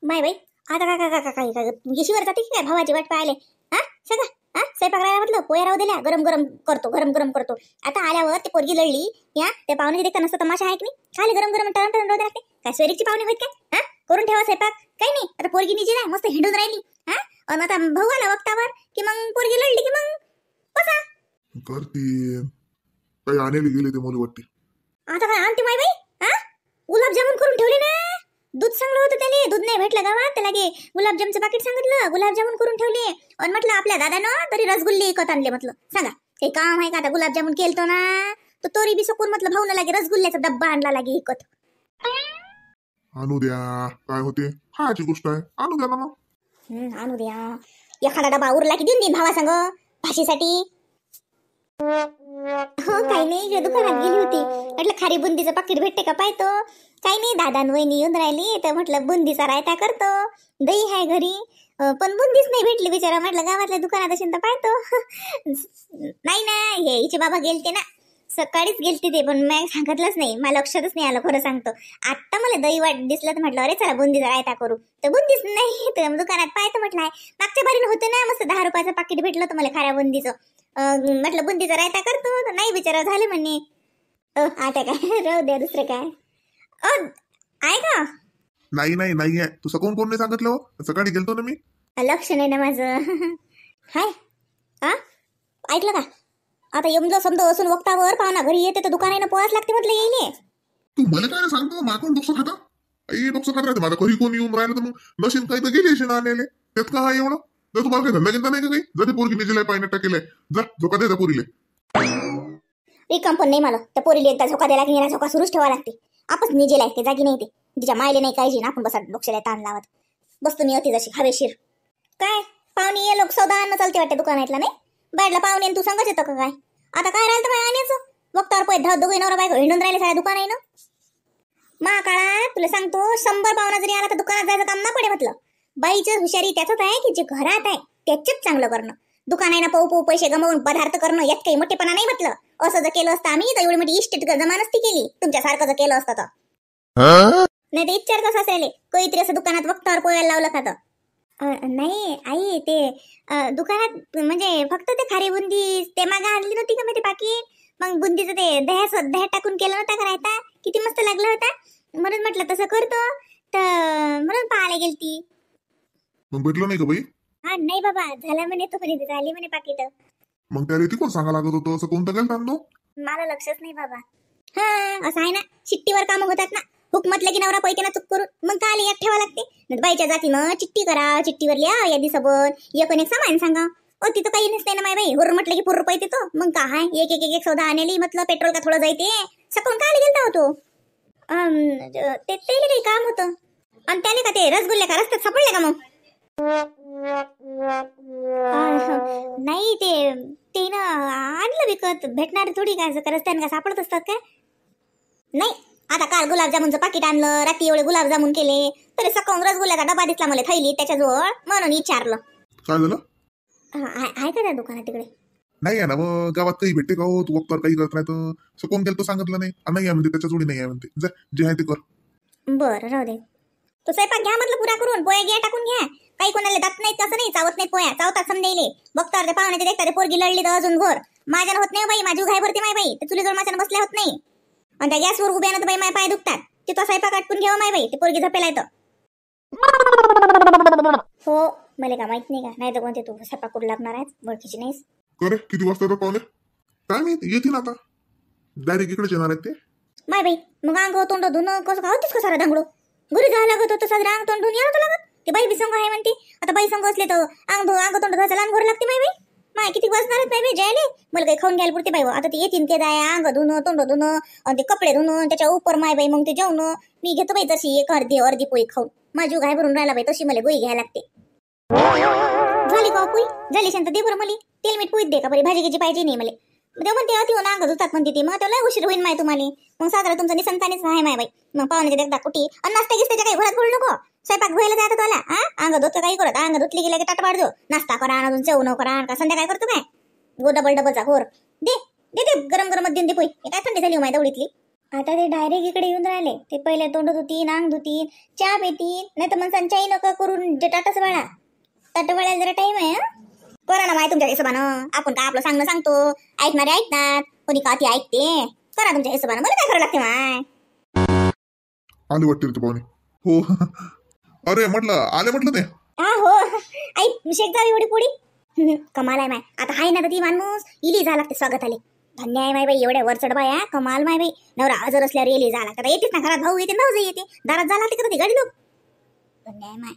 माय बाई आता काय येशीवर जाते की काय भावाची वाट पाहिले? हा सगळं हा स्वयंपाक राहायला म्हटलं पोया राहू दिल्या गरम गरम करतो. आता आल्यावर ते पोरगी लढली या त्या पाहुणे देखता नसतं तमाशा आहे की नाही? खाली गरम गरम टरण टरण राहू लागते काय सोयरीची पाहुणे होत काय? हा करून ठेवा स्वयंपाक काही नाही. आता पोरगी निजी नाही मस्त हिंडून राहिली हा आणि आता भाऊ आला वक्तावर की मग पोरगी लढली की मग कसा करते काही आणायला गेले ते मला वाटते. आता काय आणते माय बाई? हा गुलाबजामुन करून ठेवले ना. दूध सांगलं होतं त्याने दूध नाही भेटलं गावात त्याला गे गुलाबजामचं पाकिट सांगितलं गुलाबजामुन करून ठेवले आणि म्हटलं आपल्या दादानं तरी रसगुल्ले विकत आणले. म्हटलं सांगा ते काम आहे का? आता गुलाबजामुन केलतो ना तर तोरी बी सकून म्हटलं भाऊ ना लागे रसगुल्ल्याचा डब्बा आणला लागे विकत. आणू द्या काय होते खायची गोष्ट आहे आणू द्या ना मग. आणू द्या एखादा डबा उरला की देऊन देईन भावा सांग भाषेसाठी. हो काही नाही दुकानात गेली होती म्हटलं खारी बुंदीचं पाकिट भेटते का पाहतो. काही नाही दादा वहिनी येऊन राहिली तर म्हटलं बुंदीचा रायता करतो दही आहे घरी पण बुंदीच नाही भेटली बिचारा. म्हटलं गावातल्या दुकानात असेल तर पाहतो. नाही ना हे हिचे बाबा गेलते ना सकाळीच गेलते ते पण मी सांगितलंच नाही मला लक्षातच नाही आलं. खरं सांगतो आता मला दही वाट दिसलं तर म्हटलं अरे चला बुंदीचा रायता करू तर बुंदीच नाही तर दुकानात पाहतो. म्हटलं मागच्या बारीनं होतं ना मस्त 10 रुपयाचं पाकिट भेटलं होतं मला खाऱ्या बुंदीचं. म्हटलं बुंदीचा रायता करतो तर नाही बिचारा झालं म्हणे. आता काय राहू द्या दुसरं काय आहे का? नाही नाही नाही आहे तू सकाळून कोण नाही सांगितलं हो सकाळी गेलतो ना मी. लक्ष नाही ना माझं. हाय हा ऐकलं का? आता एवढं समजा असून वक्तावर पाहुणा घरी येते तर दुकानानं पोहाच लागते म्हटलं येईल. तू मला काय सांगतो मागून डोकं खाता आई डोकं खात राहते माझा घरी कोण येऊन राहिलं तर मग नशीन काही तर गेली असेल आणले त्यात का एवढं जर तुम्हाला काही धंदा घेता नाही का काही जर पोरगी निजेलाय पाहिजे टाकेलाय जा झोका दे त्या पोरीले. रिकाम पण नाही मला त्या पोरीला एकदा झोका द्यायला की झोका सुरूच ठेवा लागते. आपच निजेला आहे ते जागी नाही ते तिच्या मायले नाही काळजी ना आपण बसा डोक्याला ताण लावत बसतो मी होती जशी हवेशीर. काय पाहुणे ये लोक सौदा आणणं चालते वाटते दुकानातला नाही बाहेरला पाहुणे तू सांगच येतं का काय? आता काय राहिलं तर आणायचं वक्तावर पोहे धड दोघे नवरा बायको हिंडून राहिले साऱ्या दुकान आहे ना. मा काळात तुला सांगतो 100 पाहुणा जरी आला तर दुकानात जायचं काम ना पडे. म्हटलं बाईचं हुशारी त्याचंच आहे की जे घरात आहे त्याच्याच चांगलं करणं. दुकान आहे ना पाहू पैसे गमावून पदार्थ करणं यात काही मोठेपणा नाही. म्हटलं असं जर केलं असतं आम्ही तर एवढी मोठी इस्टेट जमा नसती केली तुमच्यासारखं जर केलं असतं तर. नाही ते विचार कसं असेल काहीतरी असं दुकानात वक्तावर पोहायला लावलं खातं. नाही आई ते दुकानात म्हणजे फक्त ते खारी बुंदी ते मागं आणली नव्हती का मी ते पाकिट मग बुंदीचं ते दह्यात टाकून केलं नव्हता का रायता किती मस्त लागलं होता म्हणून म्हटलं तसं करतो तर म्हणून पाहायला गेलती. मग भेटलं नाही का बाई? हा नाही बाबा झाला म्हणे तो म्हणे झाली म्हणे पाकिट. मग त्याला तिकडून सांगा लागत होतं असं कोणतं गेलं आणलो मला लक्षच नाही बाबा. हा असं आहे ना चिठ्ठीवर कामं होतात ना हुक म्हटलं की नवरा पैते ना चुक करून मग काय यात ठेवा लागते. बाईच्या जातीनं चिठ्ठी करा चिठ्ठीवर लिहा यादी सोबत एक सामान सांगा तिथं काही नसते ना माय बाई हुर म्हटलं की पूर्ण पैते तो मग काय एक एक एक सौदा आणली म्हटलं पेट्रोल का थोडं जायते सकाळून काय गेलता होतो ते काही काम होतं आणि त्याने का ते रसगुल्ले का रस्त्यात सापडले का मग? नाही ते ना आणलं विकत भेटणार थोडी काय रस्त्याने का सापडत असतात काय? नाही आता काल गुलाबजामुनचं पाकिट आणलं रात्री एवढे गुलाबजामुन केले तरी सकाळून रसगुल्ल्याचा डबा दिसला मला थैली त्याच्याजवळ म्हणून विचारलं. काय झालं? आहे का त्या दुकानात तिकडे? नाही आहे ना मग गावात काही भेटते का हो तू वक्तावर काही करत नाही तर कोण केलं तो सांगितलं नाही नाही आहे म्हणते त्याच्या जोडी नाही आहे म्हणते जा जे आहे ते कर. बरं राहू दे तो स्वयंपाक घ्या म्हटलं पुरा करून पोया घ्या टाकून घ्या काही कोणाला दात नाहीत कसं नाही चावत नाही पोया चावतात समजायले बघता ते पाहुण्याचे देखता ते पोरगी लढली तर अजून घोर माझ्यानं होत नाही बाई माझी घाई भरते माय बाई ते चुलीजवळ माझ्यानं बसल्या होत नाही आणि त्या गॅसवर उभ्यानं तर बाई माय पाय दुखतात ते तो स्वयंपाक आटपून घ्यावा माय बाई ते पोरगी झपेला येतं. हो मला का माहित नाही का नाही तर कोणते तू स्वयंपाक करू लागणार आहेस ओळखीची नाहीस. करे किती वाजता येतो पाहुणे? काय माहिती येतील आता डायरेक्ट इकडेच येणार आहेत ते. माय बाई मग अंग तोंड धुणं कसं का होतीस का सारा दांगडो घरी जावं लागत होतं साजरा अंग तोंड धुवून यावं लागत ते बाई बी संघ आहे म्हणते आता बाई संघ असले तर अंग तोंड धुवायचं लहान घोर लागते माय बाई माय किती बसणार आहेत माय बाई जायले मला काही खाऊन घ्यायला पुरते बाई आता ते येतील ते जाय अंग धुणं तोंड धुणं आणि ते कपडे धुणं त्याच्या उपर माय बाई मग ते जेवण मी घेतो बाई तशी एक अर्धी पोळी खाऊन माझी घाय भरून राहिला बाई तशी मला गोळी घ्यायला लागते. झाली का पोळी झाली शांत दे बरं मला तेल मीठ पोळीत दे का बरी भाजी घ्यायची पाहिजे नाही मला ते म्हणते अति होऊन अंग धुतात म्हणते ती मग त्याला उशीर होईल माय तुम्हाला मग साजरा तुमचं निसंतानीच आहे माय बाई मग पाहुण्याच्या देखता कुठी आणि नाश्ता गिस्ता काही घरात बोलू नको स्वयंपाक व्हायला जात तुला अंग धुत काही करत अंग धुतली गेल्या की ताट पाडजो नाश्ता करा अजून जेवण करा का संध्याकाळ करतो काय गो डबलचा घोर दे दे दे गरम गरम देऊन दे पोळी काय थंडी झाली माय दवडीतली आता ते डायरेक्ट इकडे येऊन राहिले. ते पहिले तोंड धुतीन, अंग धुतीन, चहा पितीन, नाही तर मग संचाई नका करून जे टाटाच वाळा. टाटा वाळायला जरा टाइम आहे. करा ना माय तुमच्या हिशोबानं. आपण काय आपलं सांगणं सांगतो, ऐकणारे ऐकतात, कोणी का ती ऐकते. करा तुमच्या हिशोबानं, मला काय करावं लागते माय. आले वाटते रे ते पाहुणे. हो अरे म्हटलं आले म्हटलं ते. हा हो आई शेक जावी एवढी पुडी. कमाल आहे माय. आता हाय ना तर ती माणूस इली जा लागते स्वागत आले. धन्य आहे माय बाई, एवढ्या वरचढ बाया. कमाल माय बाई. नवरा हजर असल्यावर येली जा लागतात. येतेच ना घरात, भाऊ येते, भाऊ येते, दारात जा लागते का ती गाडी लोक. धन्य आहे माय.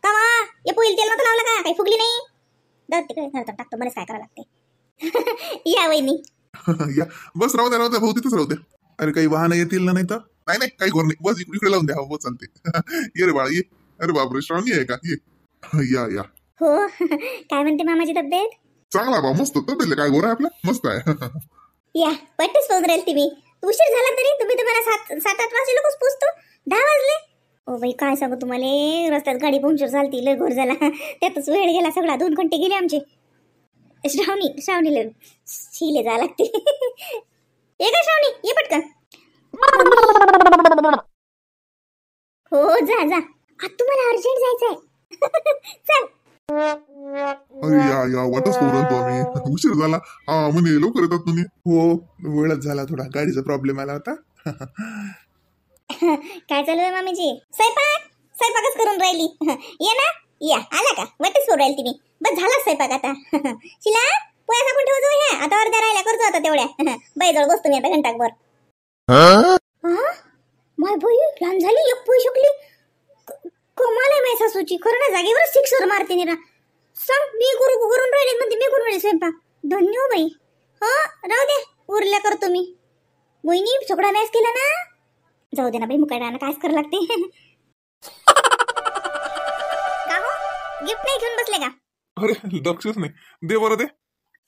का वा ये पोईल तेल नव्हतं लावलं का, काही फुगली नाही. दर तिकडे घरात टाकतो, मलाच काय करावं लागते. या वहिनी. या बस राहू द्या भाऊ, तिथंच राहू द्या. अरे काही वाहन येतील ना, नाही तर नाही नाही काही गोर नाही, बस इकडे लावून द्या. हो चालते. ये रे बाळा ये. अरे बापरे श्रावणी आहे का, ये या या. हो काय म्हणते मामाची तब्येत. चांगला बा, मस्त तब्येत. काय गोरा आहे आपला, मस्त आहे. या पट्टच फोन राहील तुम्ही. उशीर झाला तरी तुम्ही तर मला 7-8 वाजले लोकच पोचतो. 10 वाजले. ओ बाई काय सांगू तुम्हाला, रस्त्यात गाडी पंक्चर झाली, लय घोर झाला. त्यातच वेळ गेला सगळा. 2 घंटे गेले आमचे. श्रावणीला शिले जा लागते. ये का श्रावणी, ये पटकन. हो जा जा, आता तुम्हाला अर्जंट जायचंय. चल. अरे या वाटच पोरतो आम्ही, उशीर झाला. हा म्हणे लवकर येतात तुम्ही. हो वेळच झाला, थोडा गाडीचा प्रॉब्लेम आला होता. काय चालू आहे मामीजी. स्वयंपाकच करून राहिली. ये ना या, आला का वाटच करून राहिली तुम्ही. बस झाला स्वयंपाक आता. शिला पोया टाकून ठेवतो ह्या, आता अर्ध्या राहिल्या करतो आता तेवढ्या. बाईजवळ बसतो मी आता घंटाकभर. माय बाई लहान झाली, एक पोळी शकली. कमाल आहे माझ्या सासूची. खरं ना जागेवरच शिक्षर मारते निरा. सांग मी करून राहिले म्हणते, मी करून राहिले स्वयंपाक. धन्य हो बाई. हो राहू दे, उरल्या करतो मी. वहिनी सगळा मॅच केला ना. जाऊ दे ना बाई, मुकायला कायच करावं लागते. का हो गिफ्ट नाही घेऊन बसले का. अरे लक्षच नाही, दे बरं दे.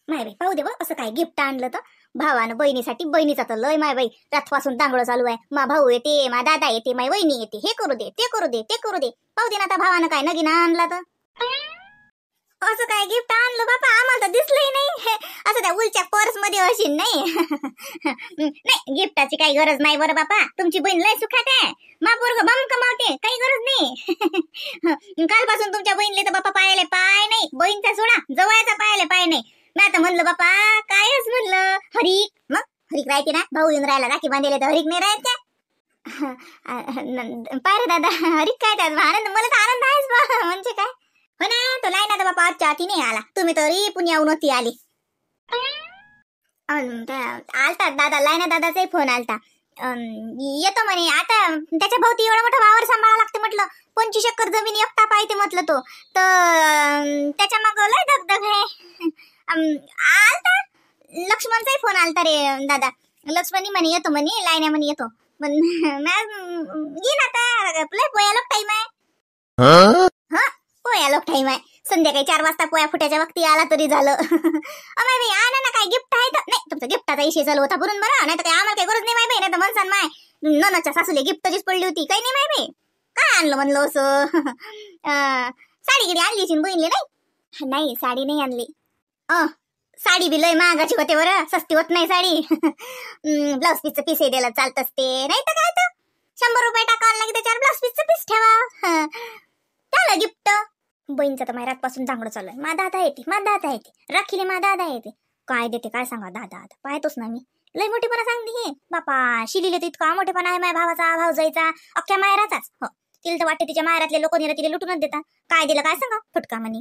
माय बाई पाहू दे बा, असं काय गिफ्ट आणलं तर. भावानं बहिणीसाठी, बहिणीचा तर लय माय बाई रातपासून दांगडं चालू आहे. मा भाऊ येते, मा दादा येते, माय वहिनी येते, हे करू दे, ते करू दे, ते करू दे. पाहू दे ना आता भावानं काय नगीन आणला तर. असं काय गिफ्ट आणलं बापा, आम्हाला तर दिसलंही नाही. असं त्या उलच्या पर्स मध्ये अशी नाही. नाही गिफ्टाची काही गरज नाही बरं बापा. तुमची बहीण लय सुखात आहे. मा पोरग बम कमावते, काही गरज नाही. कालपासून तुमच्या बहिणीले तर बापा पायाले पाय नाही. बहीणचा सोडा, जवळचा पायाले पाय नाही. मी आता म्हणलं बापा कायच म्हणलं हरिक. मग हरिक राहते ना, भाऊ येऊन राहिला राखी बांधले तर हरिक नाही राहत का. पारे दादा हरिक काय त्यात आनंद, मला तर आनंद आहेच बा. म्हणजे काय हो ना, तो लाईना तर बापा आजच्या हाती नाही आला. तुम्ही तरी पुण्याहून होती आली. आलता दादा, लाईना दादाचाही फोन आलता. येतो म्हणे. आता त्याच्या भोवती एवढा मोठा वावर सांभाळा लागते म्हटलं. 25 एकर जमीन एकटा पाहिजे म्हटलं तो. तर त्याच्या मग लय दगदग आहे. आलता लक्ष्मणचाही फोन आलता रे दादा. लक्ष्मणी म्हणे येतो म्हणे, लाईना म्हणे येतो. पण येईन आता, लय पोया लोक टाईम आहे. हा पोया लोक टाईम आहे. संध्याकाळी 4 वाजता पोया फुट्याच्या वक्ती आला तरी झालं. अमाय बाई आणा ना, काय गिफ्ट आहे तर. नाही तुमचा गिफ्टाचा इशे चालू होता भरून बरं, नाही तर काय आम्हाला काही गरज नाही माय बाई. नाही तर मनसान माय ननाच्या सासूले गिफ्टचीच पडली होती, काही नाही माय बाई. काय आणलं म्हणलं असं. साडी गिडी आणली असेल बहिणीले. नाही नाही साडी नाही आणली. साडी बी लय महागाची होते बरं, सस्ती होत नाही साडी. ब्लाउज पीसचं पीस द्यायला चालत असते, नाही तर काय तर 100 रुपये टाकावं लागेल त्याच्यावर, ब्लाउज पीसचं पीस ठेवा. त्याला गिफ्ट. बहीणचं तर माय पासून चांगलं चालू आहे. मा दादा येते, राखीले मा दादा येते. काय देते काय सांगा दादा, आता पाहतोच ना मी. लय मोठेपणा सांगते हे बापा. शिलीले तर इतका मोठेपणा आहे माझ्या भावाचा, भाऊजाईचा, अख्ख्या मायराचाच. हो तिला तर वाटते तिच्या मायरातले लोक निरा तिला लुटूनच देतात. काय दिलं काय सांगा, फुटका म्हणे.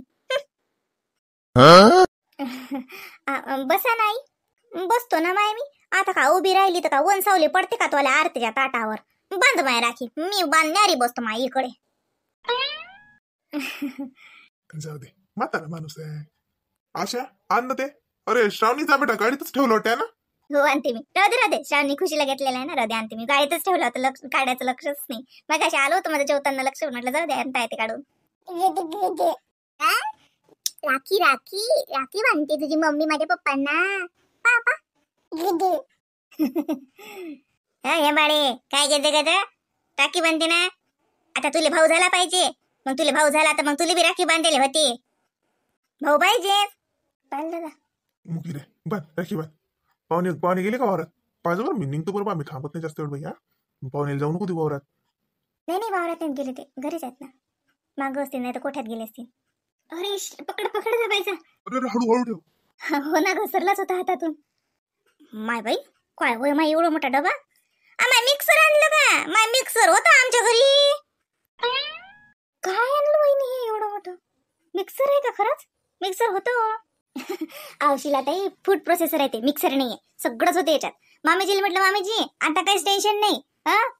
बसा नाही बसतो ना माय मी. आता का उभी राहिली तर का वनसावले पडते का तुला आरतीच्या ताटावर. बांध माय राखी, मी बांधणारी बसतो माय इकडे. जाऊ दे, म्हातारा माणूस आहे. आशा आण ते. अरे श्रावणी जा बेटा, गाडीतच ठेवलं होत्या ना. हो आणते मी. राहू श्रावणी खुशीला घेतलेला आहे ना. राहू दे आणते मी. गाडीतच ठेवलं होतं, काढायचं लक्षच नाही. मग अशी आलो होतं माझं जेवताना लक्ष, म्हटलं जाऊ दे आणता येते काढून. राखी राखी राखी बांधते तुझी मम्मी माझ्या पप्पांना. पापा हे बाळे काय घेते का राखी बांधते ना. आता तुले भाऊ झाला पाहिजे, मग तुले भाऊ झाला तर मग तुले बी राखी बांधलेली होती. भाऊ पाहिजे. बांध दादा मुकी रे, बांध राखी बांध. पाहुणे गेले का वावरात. पाहिजे बरं मी निघतो बरोबर, मी थांबत नाही जास्त वेळ भैया. पाहुण्याला जाऊ नको तू वावरात. नाही वावरात नाहीत गेले, ते घरीच आहेत ना. मागं असतील, नाही तर कोठ्यात गेले असतील. अरे पकड दाबायचा. अरे हळूहळू ठेव. हो ना, घसरलाच होता हातातून. माय बाई, काय होय माय एवढा मोठा डबा. माय मिक्सर आणलं का? माय मिक्सर होता आमच्या घरी. काय आणलं वहिनी हे एवढं मोठं? मिक्सर आहे का खरंच? मिक्सर होतं. आवशीला ताई, फूड प्रोसेसर आहे ते, मिक्सर नाहीये. सगळंच होते याच्यात. मामीजीला म्हटलं, मामीजी आता काहीच टेन्शन नाही.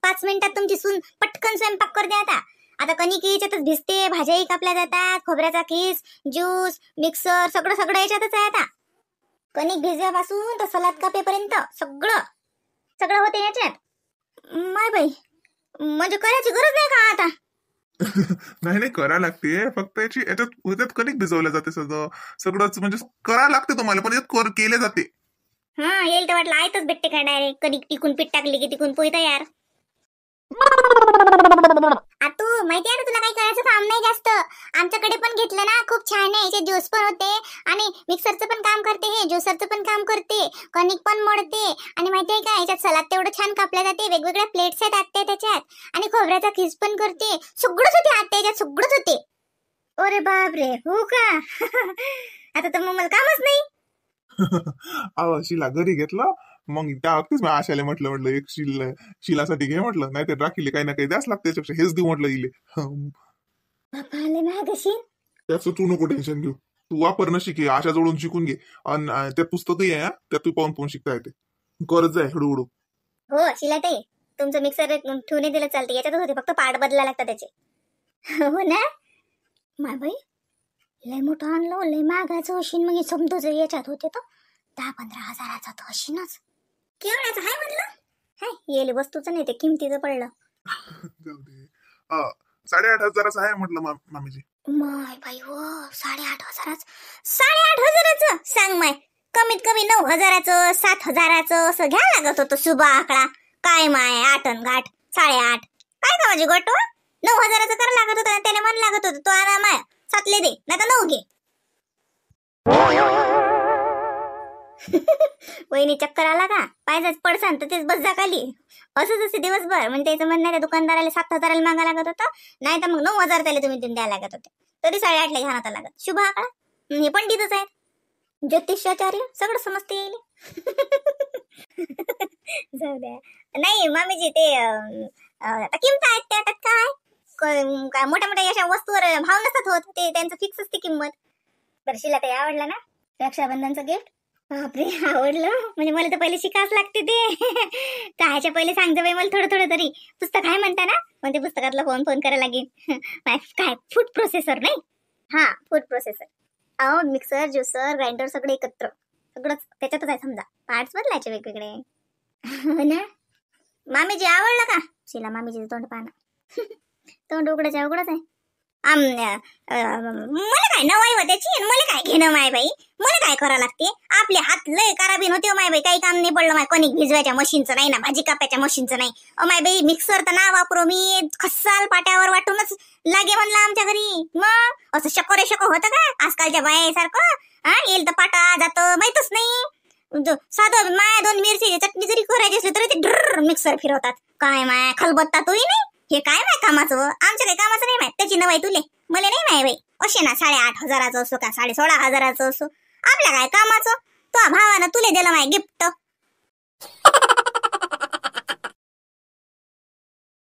5 मिनिटात तुमची सून पटकन स्वयंपाक करते. आता कणिक याच्यातच भिजते, भाज्याही कापल्या जातात, खोबऱ्याचा किस, ज्यूस, मिक्सर सगळं याच्यातच आहे. आता कणिक भिजल्यापासून तर सलाद कापेपर्यंत सगळं होते याच्यात. माय बाई, म्हणजे करायची गरज नाही का आता? नाही करा लागते, फक्त याच्यात कणिक भिजवल्या जाते. सगळंच म्हणजे करा लागते तुम्हाला, पण यात केले जाते. येईल तर वाटलं आयतच भेटते का डायरेक्ट? कणिक टिकून पीठ टाकली की टिकून पोळी तयार. तू माहिती आहे ना, तुला काही करायचं काम नाही जास्त. आमच्याकडे पण घेतलं ना, खूप छान आहे. याचे ज्यूस पण होते आणि मिक्सरचं पण काम करते, हे ज्युसरचं पण काम करते, कणिक पण मळते. आणि माहिती आहे का, याच्यात सलाद तेवढं छान कापल्या जाते. वेगवेगळ्या प्लेट्स आहेत आत्या त्याच्यात, आणि खोबऱ्याचा किस पण करते. सगळंच होते आत्या याच्यात, सगळंच होते. अरे बापरे, हो का? आता तर मग मला कामच नाही. शिला घरी घेतलं, मग त्या अगदीच मी आशाला म्हटलं एक शिलासाठी घे म्हटलं, नाही तर राखीले काही ना काही द्यास लागते, त्याच्यापेक्षा हेच देऊ म्हटलं इले. त्याचं तू नको टेन्शन घेऊ, तू वापर न शिके, आशा जोडून शिकून घे. आणि त्या पुस्तकही आहे, त्यात तू पाहून शिकता येते. करत जाय हळूहळू. हो शिलाताई, तुमचं मिक्सर ठेवून दिलं चालते, याच्यातच होते, फक्त पार्ट बदलायला लागतात त्याचे. हो ना मा बाई, लय मोठं आणलं, लय मागाचं अशीन. मग समजूच याच्यात होते तर 10-15 हजाराचा तो अशीनच. केवढ्याचं आहे म्हणलं? हाय येले वस्तूचं नाही, ते किमतीचं पडलं. 8,500 आहे म्हटलं मामीजी. माय बाई हो, 8,500. 8,500 सांग माय. कमीत कमी 9,000, 7,000 असं घ्या लागत होतं शुभ आकडा. काय माय 8 अन गाठ 8.5 काय का माझी गोट? 9,000 कर लागत होतं, त्याने मन लागत होतं. तो आणा माय 7 दे, नाही तर 9 घे. वहिनी चक्कर आला का? पाहिजेच पडसान तर तेच बस जा खाली. असंच असते दिवसभर. म्हणजे त्याचं म्हणणं आहे, दुकानदाराला 7,000 मागा लागत होता, नाही तर मग 9,000 त्याला तुम्ही देऊन द्यायला लागत होते. तरी 8.5 घ्या आता लागत. शुभ आकडा. हे पंडितच आहेत, ज्योतिषाचार्य, सगळं समजते येईल. जाऊ द्या. नाही मामीजी, ते आता किंमत आहेत त्या, आता काय मोठ्या मोठ्या अशा वस्तूवर भाव नसतात होत, ते त्यांचं फिक्स असते किंमत. दर्शीला ते आवडलं ना रक्षाबंधनचं गिफ्ट? बापरे, आवडलं. म्हणजे मला तर पहिले शिकावंच लागते ते. कायच्या पहिले सांगते बाई मला थोडं तरी. पुस्तक आहे म्हणता ना, म्हणजे पुस्तकातला फोन करायला लागेल. काय फूड प्रोसेसर नाही? हा, फूड प्रोसेसर. अहो मिक्सर, ज्युसर, ग्राइंडर सगळे एकत्र, सगळंच त्याच्यातच आहे. समजा पार्ट्स बदलायचे वेगवेगळे. हो ना मामीजी, आवडलं का? शिला मामीजी तोंड पाहणं. तोंड उघडच आहे. मला काय नवाई व त्याची, मला काय घेणं माय बाई, मला काय करावं लागते? आपले हात लय कराबीन होते माय बाई, काही काम नाही पडलं. माय कणिक भिजवायच्या मशीनचं नाही ना, भाजी कापायच्या मशीनचं नाही. माय बाई मिक्सर तर ना वापरू मी, खस्साल पाट्यावर वाटूनच लागे म्हणलं आमच्या घरी. मग असं शकोरे होतं का आजकालच्या बायासारखं? येईल तर पाटा जातं माहितच नाही. साधं माया 2 मिरची चटणी जरी करायची असली तरी ते ड्रर मिक्सर फिरवतात. काय माय खलबत्ता तोही नाही. हे काय माय कामाचं? आमच्या काही कामाचं नाही माय. त्याची नवाई तुले, मला नाही माय बाई. असे ना 8,500 असो का 16,500 असो, आपल्या काय कामाचं? तो भावानं तुले दिलं माय गिफ्ट,